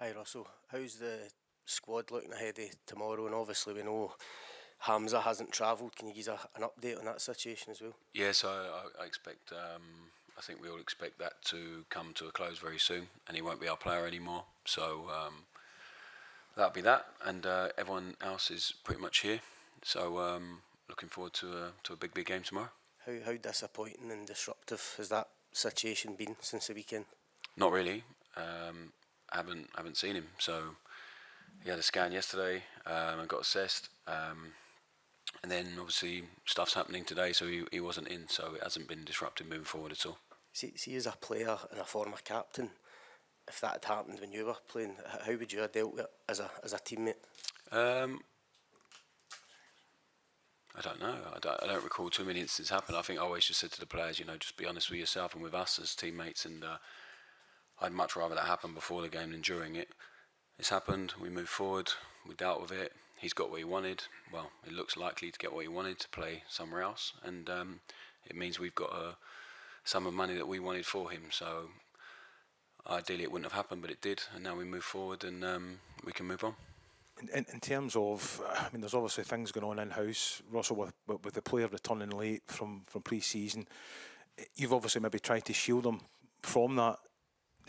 Hi Russell, how's the squad looking ahead of tomorrow? And obviously we know Hamza hasn't travelled. Can you give us an update on that situation as well? Yes, I expect, I think we all expect that to come to a close very soon, and he won't be our player anymore. So that'll be that, and everyone else is pretty much here. So looking forward to a big game tomorrow. How disappointing and disruptive has that situation been since the weekend? Not really. I haven't seen him. So he had a scan yesterday and got assessed. And then obviously stuff's happening today, so he wasn't in. So it hasn't been disrupted moving forward at all. See, as a player and a former captain, if that had happened when you were playing, how would you have dealt with it as a teammate? I don't know. I don't recall too many instances happen. I think I always just said to the players, just be honest with yourself and with us as teammates. And I'd much rather that happen before the game than during it. It's happened. We moved forward. We dealt with it. He's got what he wanted. Well, it looks likely to get what he wanted to play somewhere else. And it means we've got a sum of money that we wanted for him. So ideally it wouldn't have happened, but it did. And now we move forward and we can move on. In terms of, there's obviously things going on in-house, Russell, with the player returning late from pre-season. You've obviously maybe tried to shield him from that.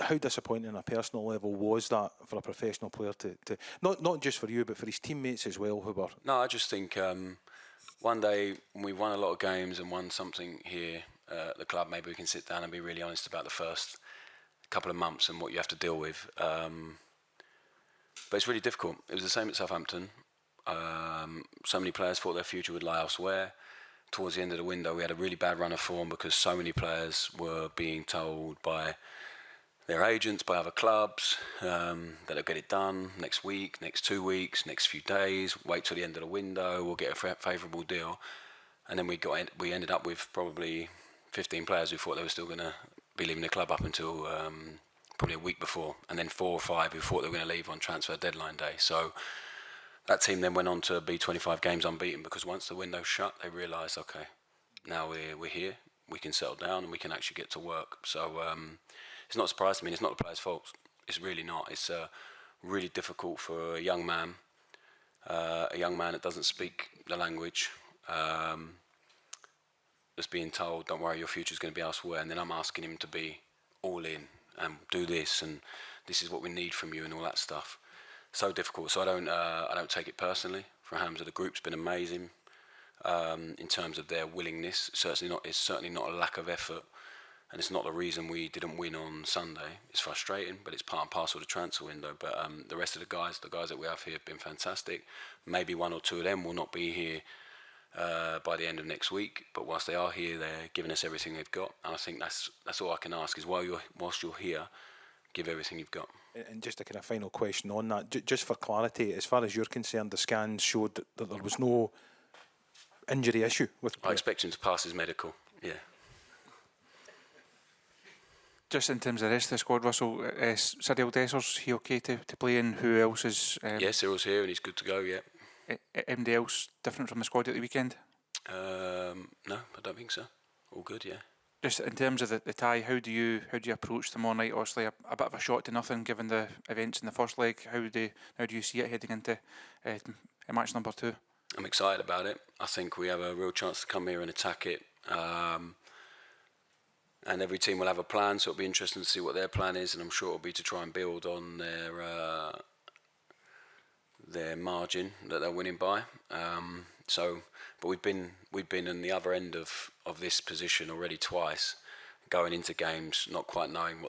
How disappointing on a personal level was that for a professional player to not just for you, but for his teammates as well who were... No, I just think one day when we've won a lot of games and won something here at the club, maybe we can sit down and be really honest about the first couple of months and what you have to deal with. But it's really difficult. It was the same at Southampton. So many players thought their future would lie elsewhere. Towards the end of the window, we had a really bad run of form because so many players were being told by their agents, by other clubs, that they'll get it done next week, next 2 weeks, next few days, wait till the end of the window, we'll get a favourable deal. And then we ended up with probably 15 players who thought they were still going to be leaving the club up until probably a week before, and then 4 or 5 who thought they were going to leave on transfer deadline day. So that team then went on to be 25 games unbeaten because once the window shut, they realised, okay, now we're here, we can settle down and we can actually get to work. So it's not surprising. I mean, it's not the players' fault. It's really not. It's really difficult for a young man that doesn't speak the language, that's being told, don't worry, your future's going to be elsewhere, and then I'm asking him to be all in and do this, and this is what we need from you, and all that stuff. So difficult. So I don't take it personally. For Hamza, the group's been amazing in terms of their willingness. It's certainly not a lack of effort, and it's not the reason we didn't win on Sunday. It's frustrating, but it's part and parcel of the transfer window. But the rest of the guys that we have here have been fantastic. Maybe 1 or 2 of them will not be here by the end of next week, but whilst they are here, they're giving us everything they've got, and I think that's all I can ask is whilst you're here, give everything you've got. And just a kind of final question on that, just for clarity, as far as you're concerned, the scans showed that there was no injury issue with the player. I expect him to pass his medical, yeah. Just in terms of the rest of the squad, Russell, Cyril Desser's he okay to play, and who else is... Yeah, Cyril's here and he's good to go, yeah. Anybody else different from the squad at the weekend? No, I don't think so. All good, yeah. Just in terms of the tie, how do you approach tomorrow night? Obviously, a bit of a shot to nothing given the events in the first leg. How do you see it heading into match number 2? I'm excited about it. I think we have a real chance to come here and attack it. And every team will have a plan, so it'll be interesting to see what their plan is, and I'm sure it'll be to try and build on their margin that they're winning by. But we've been in the other end of this position already twice, going into games not quite knowing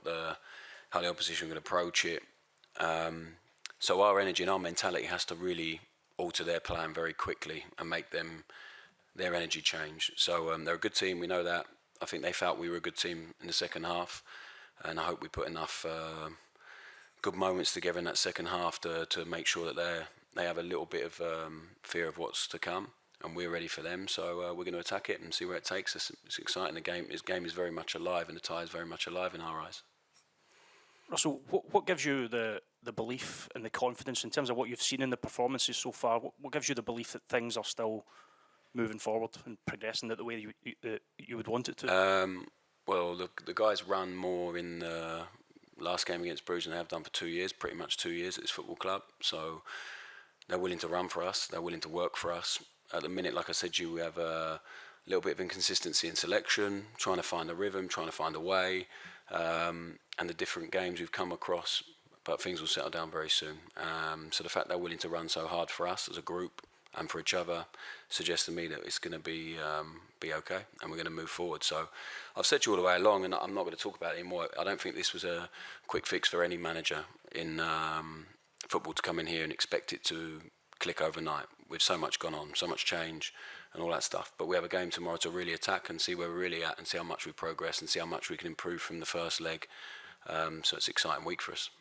how the opposition would approach it. So our energy and our mentality has to really alter their plan very quickly and make their energy change. So they're a good team, we know that. I think they felt we were a good team in the second half, and I hope we put enough good moments together in that second half to make sure that they have a little bit of fear of what's to come, and we're ready for them. So we're going to attack it and see where it takes us. It's exciting. This game is very much alive, and the tie is very much alive in our eyes. Russell, what gives you the belief and the confidence in terms of what you've seen in the performances so far? What gives you the belief that things are still moving forward and progressing the way you would want it to? Well, the guys run more in the last game against Bruges, and they have done for 2 years, pretty much 2 years at this football club. So they're willing to run for us. They're willing to work for us. At the minute, like I said to you, we have a little bit of inconsistency in selection, trying to find a rhythm, trying to find a way, and the different games we've come across. But things will settle down very soon. So the fact they're willing to run so hard for us as a group and for each other suggests to me that it's going to be okay, and we're going to move forward. So I've said to you all the way along, and I'm not going to talk about it anymore. I don't think this was a quick fix for any manager in football to come in here and expect it to click overnight. With so much gone on, so much change and all that stuff. But we have a game tomorrow to really attack and see where we're really at and see how much we progress and see how much we can improve from the first leg. So it's an exciting week for us.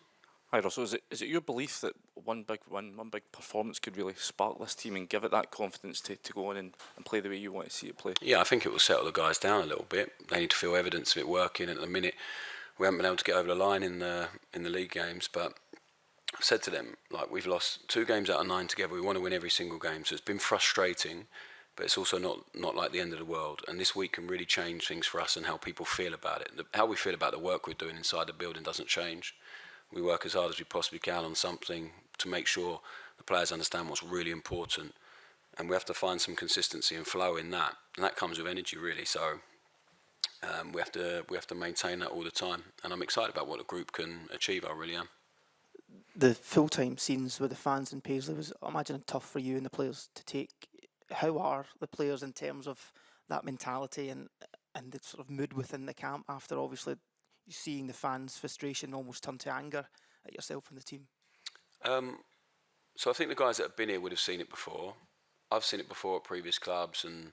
Hi Russell, is it your belief that one big win, one big performance could really spark this team and give it that confidence to go on and play the way you want to see it play? Yeah, I think it will settle the guys down a little bit. They need to feel evidence of it working. At the minute, we haven't been able to get over the line in the league games, but I've said to them, like, we've lost 2 games out of 9 together. We want to win every single game, so it's been frustrating, but it's also not like the end of the world. And this week can really change things for us and how people feel about it. How we feel about the work we're doing inside the building doesn't change. We work as hard as we possibly can on something to make sure the players understand what's really important, and we have to find some consistency and flow in that, and that comes with energy, really. So we have to maintain that all the time, and I'm excited about what the group can achieve. I really am. The full-time scenes with the fans in Paisley was, I imagine, tough for you and the players to take. How are the players in terms of that mentality and the sort of mood within the camp after obviously seeing the fans' frustration almost turn to anger at yourself and the team? So I think the guys that have been here would have seen it before. I've seen it before at previous clubs, and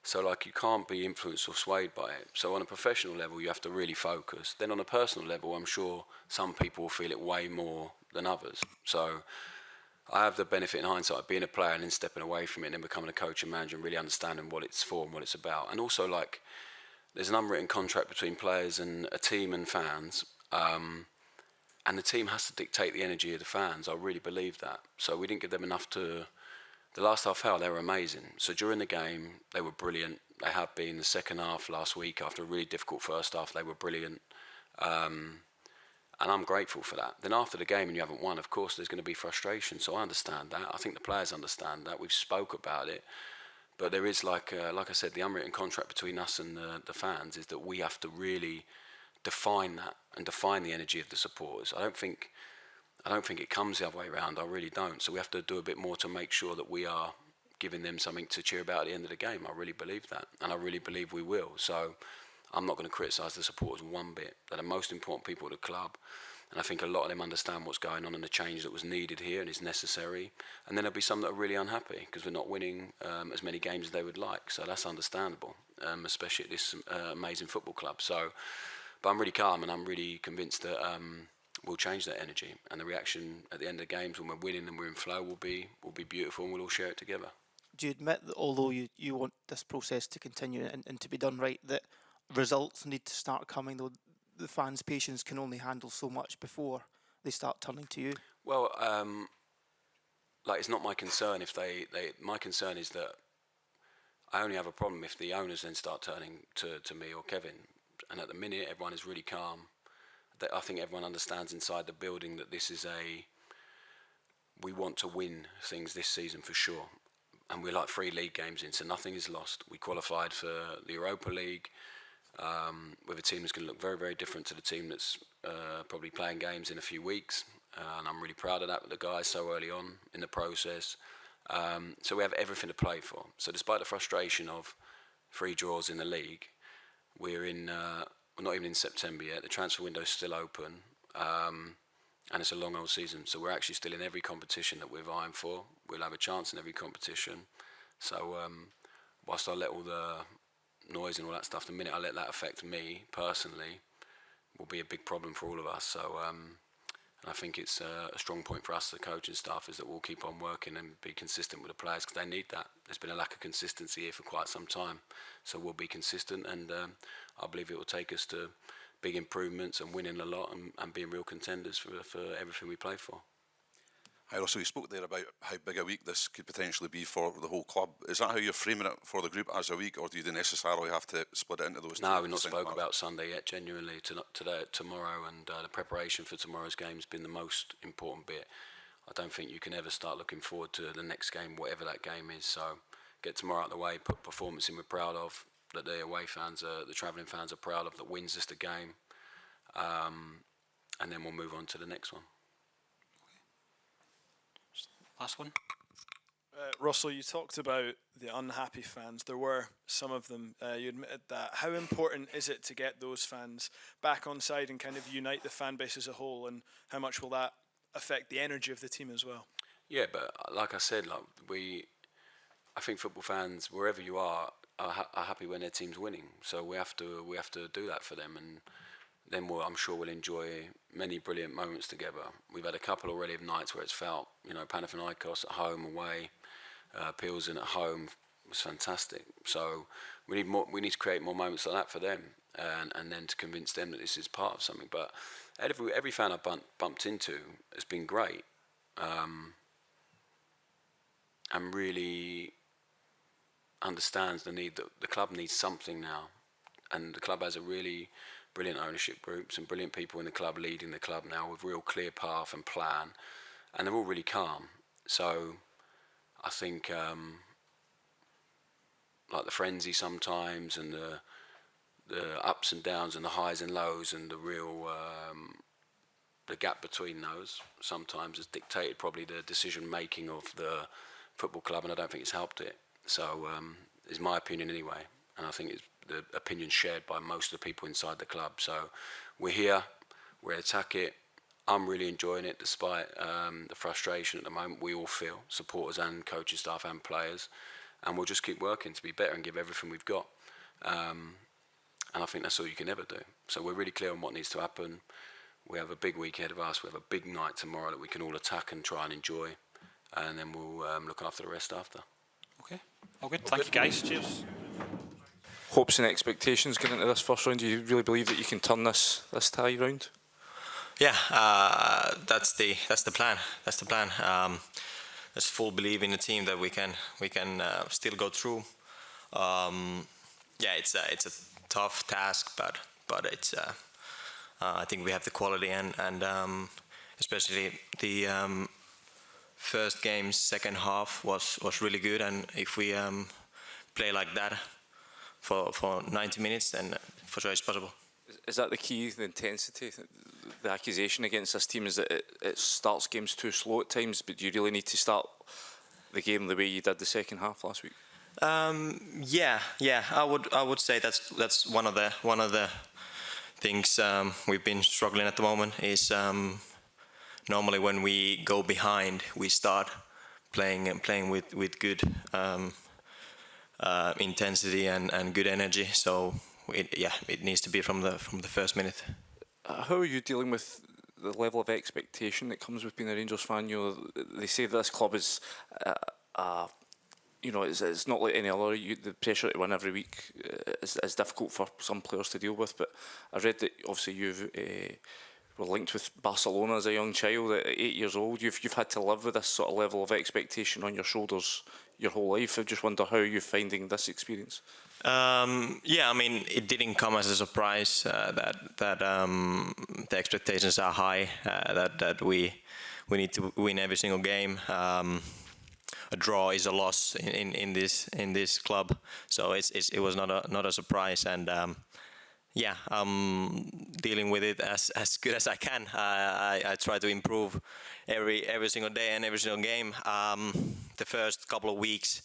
so like you can't be influenced or swayed by it. So on a professional level, you have to really focus. Then on a personal level, I'm sure some people will feel it way more than others. So I have the benefit in hindsight of being a player and then stepping away from it and then becoming a coach and manager and really understanding what it's for and what it's about. And also, like, there's an unwritten contract between players and a team and fans, and the team has to dictate the energy of the fans. I really believe that. So we didn't give them enough to... The last half hour, they were amazing. So during the game, they were brilliant. They have been. The second half last week, after a really difficult first half, they were brilliant. And I'm grateful for that. Then after the game and you haven't won, of course, there's going to be frustration. So I understand that. I think the players understand that. We've spoke about it. But there is, like I said, the unwritten contract between us and the fans is that we have to really define that and define the energy of the supporters. I don't think it comes the other way around. I really don't. So we have to do a bit more to make sure that we are giving them something to cheer about at the end of the game. I really believe that, and I really believe we will. So I'm not going to criticise the supporters one bit. They're the most important people at the club, and I think a lot of them understand what's going on and the change that was needed here and is necessary. And then there'll be some that are really unhappy because we're not winning as many games as they would like. So that's understandable, especially at this amazing football club. So, but I'm really calm and I'm really convinced that we'll change that energy, and the reaction at the end of the games when we're winning and we're in flow will be beautiful, and we'll all share it together. Do you admit that although you want this process to continue and to be done right, that results need to start coming, though the fans' patience can only handle so much before they start turning to you? Well, like, it's not my concern if they my concern is that I only have a problem if the owners then start turning to me or Kevin. And at the minute, everyone is really calm. I think everyone understands inside the building that this is we want to win things this season for sure. And we're like 3 league games in, so nothing is lost. We qualified for the Europa League with a team that's going to look very, very different to the team that's probably playing games in a few weeks. And I'm really proud of that with the guys so early on in the process. So we have everything to play for. So despite the frustration of 3 draws in the league, we're in... we're not even in September yet. The transfer window's still open, and it's a long old season. So we're actually still in every competition that we're vying for. We'll have a chance in every competition. So whilst I let all the noise and all that stuff, the minute I let that affect me personally, will be a big problem for all of us. So and I think it's a strong point for us, the coaching staff, is that we'll keep on working and be consistent with the players because they need that. There's been a lack of consistency here for quite some time. So we'll be consistent, and I believe it will take us to big improvements and winning a lot and being real contenders for everything we play for. Hi Russell, you spoke there about how big a week this could potentially be for the whole club. Is that how you're framing it for the group as a week, or do you necessarily have to split it into those? No, we've not spoke about Sunday yet. Genuinely, today, tomorrow, and the preparation for tomorrow's game has been the most important bit. I don't think you can ever start looking forward to the next game, whatever that game is. So get tomorrow out of the way, put performance in we're proud of, that the away fans, the travelling fans are proud of, that wins us the game, and then we'll move on to the next one. Last one. Russell, you talked about the unhappy fans. There were some of them. You admitted that. How important is it to get those fans back on side and kind of unite the fan base as a whole? And how much will that affect the energy of the team as well? Yeah, but like I said, I think football fans, wherever you are happy when their team's winning. So we have to do that for them, and then I'm sure we'll enjoy many brilliant moments together. We've had a couple already of nights where it's felt, Panathinaikos at home, away, Pilsen at home was fantastic. So we need to create more moments like that for them, and then to convince them that this is part of something. But every fan I've bumped into has been great, and really understands the need that the club needs something now, and the club has a really brilliant ownership group, some brilliant people in the club leading the club now with real clear path and plan, and they're all really calm. So I think like the frenzy sometimes, and the ups and downs and the highs and lows, and the real the gap between those sometimes has dictated probably the decision making of the football club, and I don't think it's helped it. So is my opinion anyway, and I think it's the opinion shared by most of the people inside the club. So we're here, we attack it. I'm really enjoying it despite the frustration at the moment we all feel, supporters and coaching staff and players, and we'll just keep working to be better and give everything we've got. And I think that's all you can ever do. So we're really clear on what needs to happen. We have a big week ahead of us. We have a big night tomorrow that we can all attack and try and enjoy, and then we'll look after the rest after. Okay, all good. Thank you, guys. Cheers. Hopes and expectations going into this first round. Do you really believe that you can turn this tie round? Yeah, that's the plan. That's the plan. There's full belief in the team that we can still go through. Yeah, it's a tough task, but it's I think we have the quality, and especially the first game, second half was really good, and if we play like that for 90 minutes, then for sure it's possible. Is that the key, the intensity? The accusation against this team is that it starts games too slow at times, but do you really need to start the game the way you did the second half last week? Yeah, I would say that's one of the things we've been struggling at the moment is normally when we go behind, we start playing with good intensity and good energy. So it needs to be from the first minute. How are you dealing with the level of expectation that comes with being a Rangers fan? They say this club is, it's not like any other. The pressure to win every week is difficult for some players to deal with. But I read that obviously you've were linked with Barcelona as a young child at 8 years old. You've had to live with this sort of level of expectation on your shoulders your whole life. I just wonder how you're finding this experience. Yeah, I mean, it didn't come as a surprise that the expectations are high. That we need to win every single game. A draw is a loss in this club, so it was not a surprise, and yeah, I'm dealing with it as good as I can. I try to improve every single day and every single game. The first couple of weeks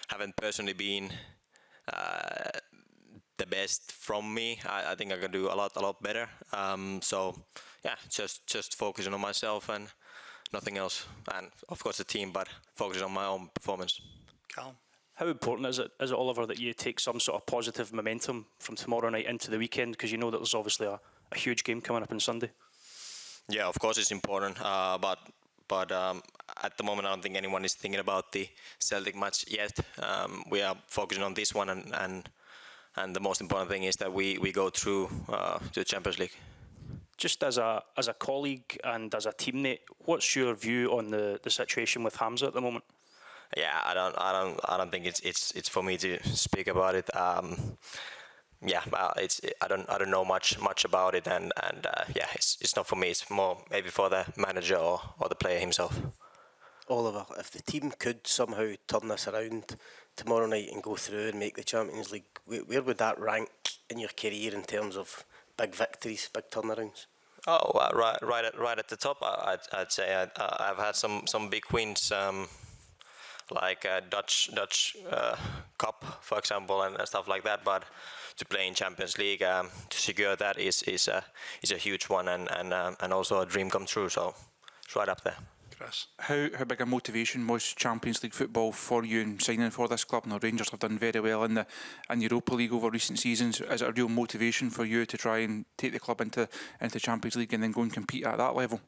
haven't personally been the best from me. I think I can do a lot better. So yeah, just focusing on myself and nothing else, and of course the team, but focusing on my own performance. Calm. How important is it, Oliver, that you take some sort of positive momentum from tomorrow night into the weekend? Because you know that there's obviously a huge game coming up on Sunday. Yeah, of course it's important, but at the moment I don't think anyone is thinking about the Celtic match yet. We are focusing on this one, and the most important thing is that we go through to the Champions League. Just as a colleague and as a teammate, what's your view on the situation with Hamza at the moment? Yeah, I don't think it's for me to speak about it. Yeah, I don't know much about it, and yeah, it's not for me. It's more maybe for the manager or the player himself. Oliver, if the team could somehow turn this around tomorrow night and go through and make the Champions League, where would that rank in your career in terms of big victories, big turnarounds? Oh, right at the top. I'd say I've had some big wins, like Dutch Cup, for example, and stuff like that. But to play in Champions League, to secure that is a huge one, and also a dream come true. So it's right up there. How big a motivation was Champions League football for you in signing for this club? Now, Rangers have done very well in the Europa League over recent seasons. Is it a real motivation for you to try and take the club into Champions League and then go and compete at that level?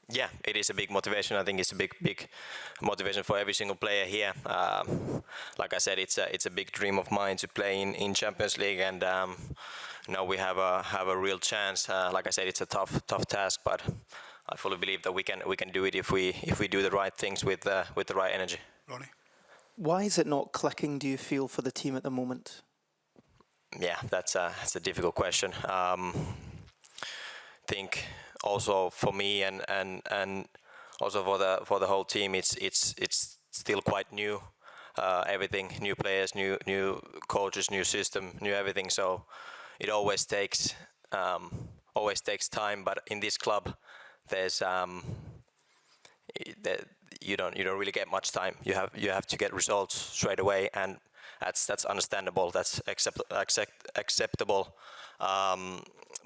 Yeah, it is a big motivation. I think it's a big motivation for every single player here. Like I said, it's a big dream of mine to play in Champions League, and now we have a real chance. Like I said, it's a tough task, but I fully believe that we can do it if we do the right things with the right energy. Ronnie? Why is it not clicking, do you feel, for the team at the moment? Yeah, that's a difficult question. Think also for me and also for the whole team, it's still quite new. Everything, new players, new coaches, new system, new everything. So it always takes time. But in this club, there's you don't really get much time. You have to get results straight away, and that's understandable. That's acceptable.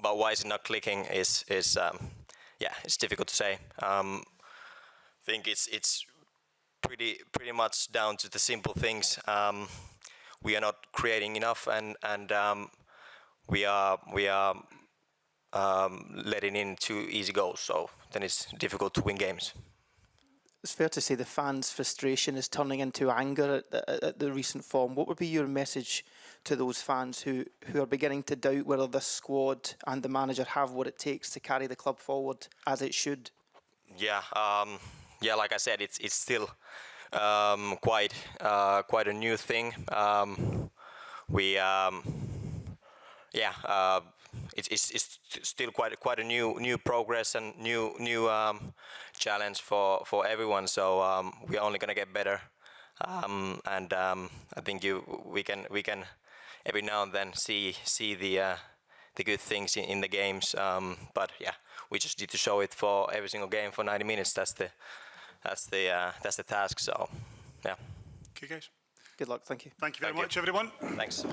But why is it not clicking? Is yeah, it's difficult to say. I think it's pretty much down to the simple things. We are not creating enough, and we are letting in too easy goals. So then it's difficult to win games. It's fair to say the fans' frustration is turning into anger at the recent form. What would be your message to those fans who are beginning to doubt whether this squad and the manager have what it takes to carry the club forward as it should? Yeah, like I said, it's still quite a new thing. It's still quite a new progress and new challenge for everyone. So we're only gonna get better, and I think we can every now and then see the good things in the games. But yeah, we just need to show it for every single game for 90 minutes. That's the task. So yeah. Okay, guys. Good luck. Thank you. Thank you very much, everyone. Thanks.